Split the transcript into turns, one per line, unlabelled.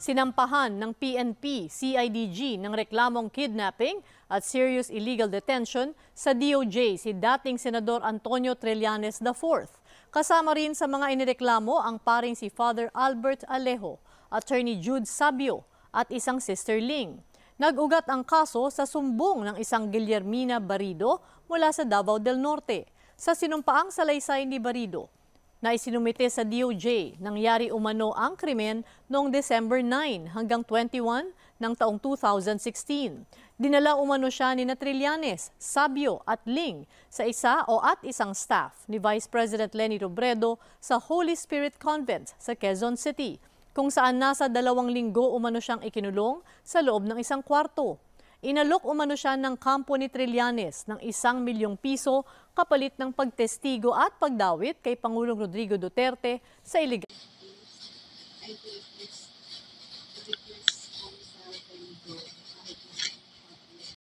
Sinampahan ng PNP, CIDG ng reklamong kidnapping at serious illegal detention sa DOJ si dating Senador Antonio Trillanes IV. Kasama rin sa mga inireklamo ang paring si Father Albert Alejo, Attorney Jude Sabio at isang Sister Ling. Nag-ugat ang kaso sa sumbong ng isang Guillermina Barido mula sa Davao del Norte. Sa sinumpaang salaysay ni Barido, na isinumite sa DOJ, nangyari umano ang krimen noong December 9 hanggang 21 ng taong 2016. Dinala umano siya ni Trillanes, Sabio at Ling sa isang staff ni Vice President Leni Robredo sa Holy Spirit Convent sa Quezon City, kung saan nasa 2 linggo umano siyang ikinulong sa loob ng isang kwarto. Inalok umano siya ng kampo ni Trillanes ng 1 milyong piso kapalit ng pagtestigo at pagdawit kay Pangulong Rodrigo Duterte sa iligal.